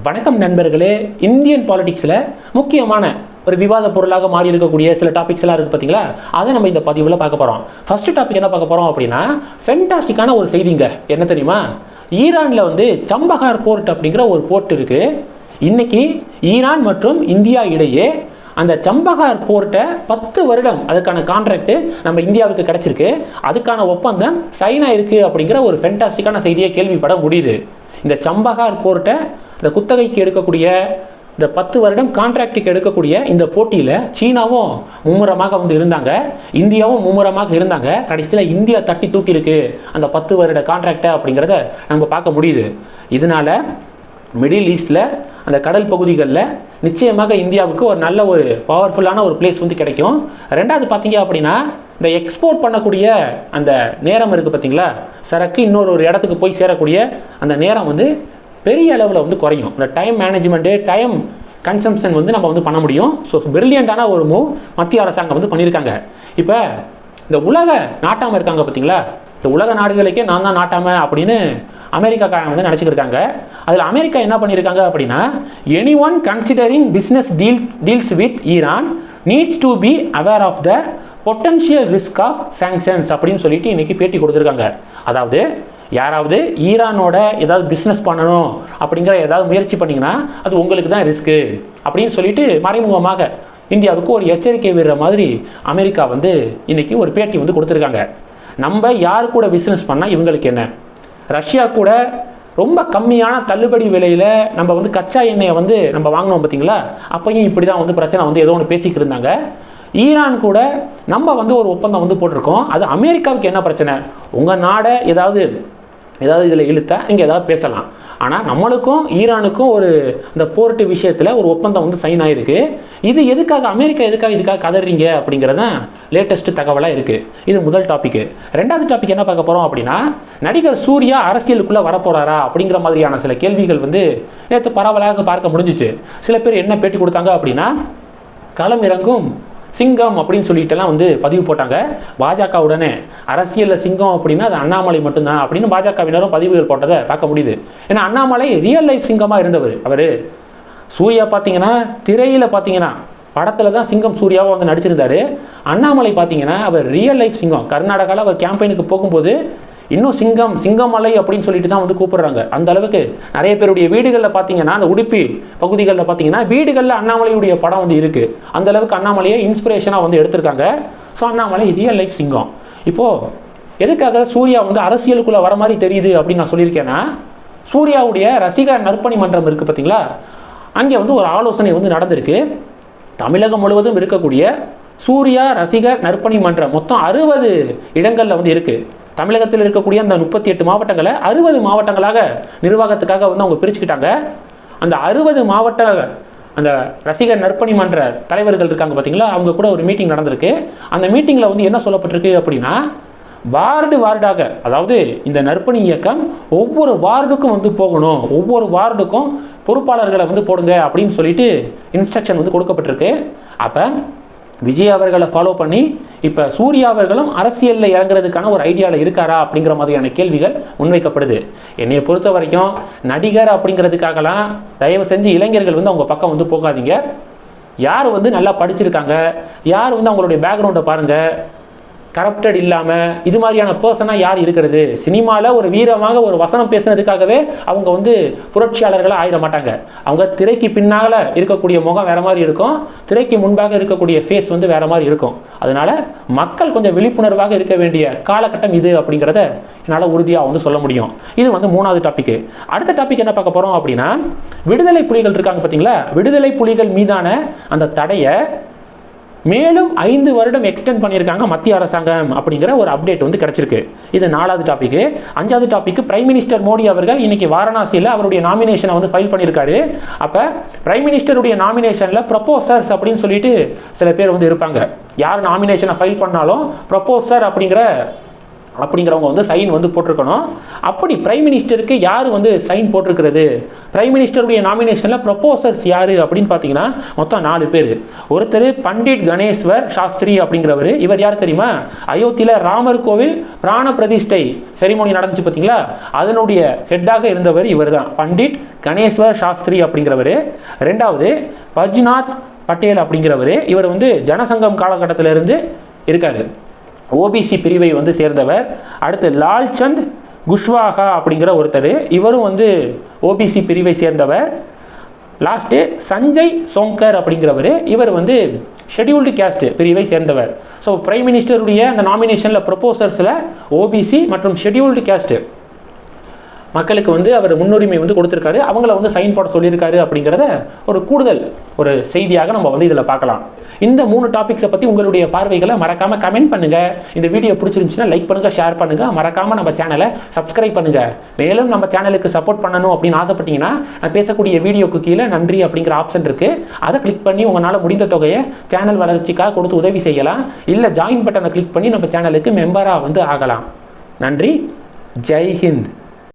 வணக்கம் நண்பர்களே. இந்தியன் பாலிடிக்ஸில் முக்கியமான ஒரு விவாத பொருளாக மாறி இருக்கக்கூடிய சில டாபிக்ஸ் எல்லாம் இருக்குது பார்த்தீங்களா, அதை நம்ம இந்த பதிவில் பார்க்க போகிறோம். ஃபர்ஸ்ட் டாபிக் என்ன பார்க்க போகிறோம் அப்படின்னா, ஃபென்டாஸ்டிக்கான ஒரு செய்திங்க. என்ன தெரியுமா? ஈரானில் வந்து சம்பகார் போர்ட் அப்படிங்கிற ஒரு போர்ட் இருக்குது. இன்னைக்கு ஈரான் மற்றும் இந்தியா இடையே அந்த சம்பகார் போர்ட்டை 10 வருடம் அதுக்கான கான்ட்ராக்ட் நம்ம இந்தியாவுக்கு கிடைச்சிருக்கு. அதுக்கான ஒப்பந்தம் சைனா இருக்கு அப்படிங்கிற ஒரு ஃபென்டாஸ்டிக்கான செய்தியை கேள்விப்பட முடியுது. இந்த சம்பகார் போர்ட்டை இந்த குத்தகைக்கு எடுக்கக்கூடிய இந்த 10 வருடம் கான்ட்ராக்டுக்கு எடுக்கக்கூடிய இந்த போட்டியில் சீனாவும் மும்முரமாக வந்து இருந்தாங்க, இந்தியாவும் மும்முரமாக இருந்தாங்க. கடைசியில் இந்தியா தட்டி தூக்கியிருக்கு அந்த 10 வருட கான்ட்ராக்டை அப்படிங்கிறத நம்ம பார்க்க முடியுது. இதனால மிடில் ஈஸ்டில் அந்த கடல் பகுதிகளில் நிச்சயமாக இந்தியாவுக்கு ஒரு நல்ல ஒரு பவர்ஃபுல்லான ஒரு பிளேஸ் வந்து கிடைக்கும். ரெண்டாவது பார்த்தீங்க அப்படின்னா, இந்த எக்ஸ்போர்ட் பண்ணக்கூடிய அந்த நேரம் இருக்குது பார்த்தீங்களா, சரக்கு இன்னொரு இடத்துக்கு போய் சேரக்கூடிய அந்த நேரம் வந்து பெரிய அளவில் வந்து குறையும். இந்த டைம் மேனேஜ்மெண்ட்டு, டைம் கன்சம்ஷன் வந்து நம்ம வந்து பண்ண முடியும். ஸோ பிரில்லியண்டான ஒரு மூவ் மத்திய அரசாங்கம் வந்து பண்ணியிருக்காங்க. இப்போ இந்த உலக நாட்டாமல் இருக்காங்க பார்த்தீங்களா, இந்த உலக நாடுகளுக்கே நான் தான் நாட்டாமல் அப்படின்னு அமெரிக்காக்காரங்க வந்து நினச்சிக்கிருக்காங்க. அதில் அமெரிக்கா என்ன பண்ணியிருக்காங்க அப்படின்னா, any one considering business deals with Iran needs to be aware of the potential risk of sanctions அப்படின்னு சொல்லிட்டு இன்னைக்கு பேட்டி கொடுத்துருக்காங்க. அதாவது யாராவது ஈரானோட ஏதாவது பிஸ்னஸ் பண்ணணும் அப்படிங்கிற ஏதாவது முயற்சி பண்ணிங்கன்னா அது உங்களுக்கு தான் ரிஸ்க்கு அப்படின்னு சொல்லிட்டு மறைமுகமாக இந்தியாவுக்கு ஒரு எச்சரிக்கை விடுற மாதிரி அமெரிக்கா வந்து இன்னைக்கு ஒரு பேட்டி வந்து கொடுத்துருக்காங்க. நம்ம யார் கூட பிஸ்னஸ் பண்ணால் இவங்களுக்கு என்ன? ரஷ்யா கூட ரொம்ப கம்மியான தள்ளுபடி விலையில் நம்ம வந்து கச்சா எண்ணெயை வந்து நம்ம வாங்கினோம் பார்த்தீங்களா, அப்பையும் இப்படி தான் வந்து பிரச்சனை வந்து ஏதோ ஒன்று பேசிக்கிட்டு இருந்தாங்க. ஈரான் கூட நம்ம வந்து ஒரு ஒப்பந்தம் வந்து போட்டிருக்கோம். அது அமெரிக்காவுக்கு என்ன பிரச்சனை? உங்கள் நாடை ஏதாவது இதில் இழுத்தா நீங்கள் ஏதாவது பேசலாம். ஆனால் நம்மளுக்கும் ஈரானுக்கும் ஒரு இந்த போர்ட்டு விஷயத்தில் ஒரு ஒப்பந்தம் வந்து சைன் ஆகிருக்கு. இது எதுக்காக அமெரிக்கா இதுக்காக கதறீங்க அப்படிங்கிறதான் லேட்டஸ்ட் தகவலாக இருக்குது. இது முதல் டாப்பிக்கு. ரெண்டாவது டாபிக் என்ன பார்க்க போகிறோம் அப்படின்னா, நடிகர் சூர்யா அரசியலுக்குள்ளே வரப்போகிறாரா அப்படிங்கிற மாதிரியான சில கேள்விகள் வந்து நேற்று பரவலாக பார்க்க முடிஞ்சிச்சு. சில பேர் என்ன பேட்டி கொடுத்தாங்க அப்படின்னா, களம் இறங்கும் சிங்கம் அப்படின்னு சொல்லிட்டுலாம் வந்து பதிவு போட்டாங்க. பாஜகவுடனே அரசியலில் சிங்கம் அப்படின்னா அது அண்ணாமலை மட்டும்தான் அப்படின்னு பாஜகவினரும் பதிவுகள் போட்டதை பார்க்க முடியுது. ஏன்னா அண்ணாமலை ரியல் லைஃப் சிங்கமாக இருந்தவர். அவர் சூர்யா பார்த்தீங்கன்னா திரையில் பார்த்தீங்கன்னா படத்தில் தான் சிங்கம் சூர்யாவை வந்து நடிச்சிருந்தார். அண்ணாமலை பார்த்தீங்கன்னா அவர் ரியல் லைஃப் சிங்கம். கர்நாடகாவில் அவர் கேம்பெயினுக்கு போகும்போது இன்னும் சிங்கமலை அப்படின்னு சொல்லிட்டு தான் வந்து கூப்பிடுறாங்க. அந்த அளவுக்கு நிறைய பேருடைய வீடுகளில் பார்த்தீங்கன்னா, அந்த உடுப்பி பகுதிகளில் பார்த்தீங்கன்னா வீடுகளில் அண்ணாமலையுடைய படம் வந்து இருக்குது. அந்த அளவுக்கு அண்ணாமலையை இன்ஸ்பிரேஷனாக வந்து எடுத்திருக்காங்க. ஸோ அண்ணாமலை ரியல் லைஃப் சிங்கம். இப்போது எதுக்காக சூர்யா வந்து அரசியலுக்குள்ளே வர மாதிரி தெரியுது அப்படின்னு நான் சொல்லியிருக்கேன்னா, சூர்யாவுடைய ரசிகர் நற்பணி மன்றம் இருக்குது பார்த்தீங்களா, அங்கே வந்து ஒரு ஆலோசனை வந்து நடந்திருக்கு. தமிழகம் முழுவதும் இருக்கக்கூடிய சூர்யா ரசிகர் நற்பணி மன்றம் மொத்தம் 60 இடங்களில் வந்து இருக்குது. தமிழகத்தில் இருக்கக்கூடிய அந்த 38 மாவட்டங்களை 60 மாவட்டங்களாக நிர்வாகத்துக்காக வந்து அவங்க பிரிச்சுக்கிட்டாங்க. அந்த 60 மாவட்ட அந்த ரசிகர் நற்பணி மன்ற தலைவர்கள் இருக்காங்க பார்த்தீங்களா, அவங்க கூட ஒரு மீட்டிங் நடந்திருக்கு. அந்த மீட்டிங்கில் வந்து என்ன சொல்லப்பட்டிருக்கு அப்படின்னா, வார்டாக, அதாவது இந்த நற்பணி இயக்கம் ஒவ்வொரு வார்டுக்கும் வந்து போகணும், ஒவ்வொரு வார்டுக்கும் பொறுப்பாளர்களை வந்து போடுங்க அப்படின்னு சொல்லிட்டு இன்ஸ்ட்ரக்ஷன் வந்து கொடுக்கப்பட்டிருக்கு. அப்போ விஜய் அவர்களை ஃபாலோ பண்ணி இப்போ சூர்யா அவர்களும் அரசியலில் இறங்குறதுக்கான ஒரு ஐடியாவில் இருக்காரா அப்படிங்கிற மாதிரியான கேள்விகள் முன்வைக்கப்படுது. என்னையை பொறுத்த வரைக்கும் நடிகர் அப்படிங்கிறதுக்காகலாம் தயவு செஞ்சு இளைஞர்கள் வந்து அவங்க பக்கம் வந்து போகாதீங்க. யார் வந்து நல்லா படிச்சிருக்காங்க, யார் வந்து அவங்களுடைய பேக்ரவுண்டை பாருங்கள், கரப்டட் இல்லாமல் இது மாதிரியான பர்சனாக யார் இருக்கிறது? சினிமாவில் ஒரு வீரமாக ஒரு வசனம் பேசுனதுக்காகவே அவங்க வந்து புரட்சியாளர்களாக ஆயிட மாட்டாங்க. அவங்க திரைக்கு பின்னால் இருக்கக்கூடிய முகம் வேறு மாதிரி இருக்கும், திரைக்கு முன்பாக இருக்கக்கூடிய ஃபேஸ் வந்து வேறு மாதிரி இருக்கும். அதனால் மக்கள் கொஞ்சம் விழிப்புணர்வாக இருக்க வேண்டிய காலகட்டம் இது அப்படிங்கிறத என்னால் உறுதியாக வந்து சொல்ல முடியும். இது வந்து மூணாவது டாப்பிக்கு. அடுத்த டாபிக் என்ன பார்க்க போகிறோம் அப்படின்னா, விடுதலை புலிகள் இருக்காங்க பார்த்தீங்களா, விடுதலை புலிகள் மீதான அந்த தடையை மேலும் 5 வருடம் எக்ஸ்டெண்ட் பண்ணியிருக்காங்க மத்திய அரசாங்கம் அப்படிங்கிற ஒரு அப்டேட் வந்து கிடைச்சிருக்கு. இது 4வது டாபிக். 5வது டாபிக், பிரைம் மினிஸ்டர் மோடி அவர்கள் இன்னைக்கு வாரணாசியில் அவருடைய நாமினேஷனை வந்து ஃபைல் பண்ணியிருக்காரு. அப்போ பிரைம் மினிஸ்டருடைய நாமினேஷனில் ப்ரொபோசர்ஸ் அப்படின்னு சொல்லிட்டு சில பேர் வந்து இருப்பாங்க. யார் நாமினேஷனை ஃபைல் பண்ணாலும் ப்ரொபோசர் அப்படிங்கிற அப்படிங்கிறவங்க வந்து சைன் வந்து போட்டிருக்கணும். அப்படி பிரைம் மினிஸ்டருக்கு யார் வந்து சைன் போட்டிருக்கிறது, பிரைம் மினிஸ்டருடைய நாமினேஷனில் ப்ரொபோசர்ஸ் யார் அப்படின்னு பார்த்தீங்கன்னா மொத்தம் 4 பேர். ஒருத்தர் பண்டிட் கணேஸ்வர் சாஸ்திரி அப்படிங்கிறவர். இவர் யார் தெரியுமா? அயோத்தியில் ராமர் கோவில் பிராண பிரதிஷ்டை செரிமோனி நடந்துச்சு பார்த்தீங்களா, அதனுடைய ஹெட்டாக இருந்தவர் இவர் தான், பண்டிட் கணேஸ்வர் சாஸ்திரி அப்படிங்கிறவர். ரெண்டாவது பஜ்நாத் பட்டேல் அப்படிங்கிறவர். இவர் வந்து ஜனசங்கம் காலகட்டத்திலிருந்து இருக்காரு, ஓபிசி பிரிவை வந்து சேர்ந்தவர். அடுத்து லால்சந்த் குஷ்வாகா அப்படிங்கிற ஒருத்தர், இவரும் வந்து ஓபிசி பிரிவை சேர்ந்தவர். லாஸ்ட்டு சஞ்சய் சோங்கர் அப்படிங்கிறவர், இவர் வந்து ஷெட்யூல்டு கேஸ்ட் பிரிவை சேர்ந்தவர். ஸோ பிரைம் மினிஸ்டருடைய அந்த நாமினேஷனில் ப்ரொபோசர்ஸில் ஓபிசி மற்றும் ஷெட்யூல்டு கேஸ்ட் மக்களுக்கு வந்து அவர் முன்னுரிமை வந்து கொடுத்துருக்காரு, அவங்கள வந்து சைன் போட சொல்லியிருக்காரு அப்படிங்கிறத ஒரு கூடுதல் ஒரு செய்தியாக நம்ம வந்து இதில் பார்க்கலாம். இந்த 3 டாபிக்ஸை பற்றி உங்களுடைய பார்வைகளை மறக்காமல் கமெண்ட் பண்ணுங்கள். இந்த வீடியோ பிடிச்சிருந்துச்சுன்னா லைக் பண்ணுங்கள், ஷேர் பண்ணுங்கள், மறக்காமல் நம்ம சேனலை சப்ஸ்கிரைப் பண்ணுங்கள். மேலும் நம்ம சேனலுக்கு சப்போர்ட் பண்ணணும் அப்படின்னு ஆசைப்பட்டீங்கன்னா நான் பேசக்கூடிய வீடியோக்கு கீழே நன்றி அப்படிங்கிற ஆப்ஷன் இருக்குது, அதை கிளிக் பண்ணி உங்களால் முடிந்த தொகையை சேனல் வளர்ச்சிக்காக கொடுத்து உதவி செய்யலாம். இல்லை ஜாயின் பட்டனை கிளிக் பண்ணி நம்ம சேனலுக்கு மெம்பராக வந்து ஆகலாம். நன்றி, ஜெய் ஹிந்த்.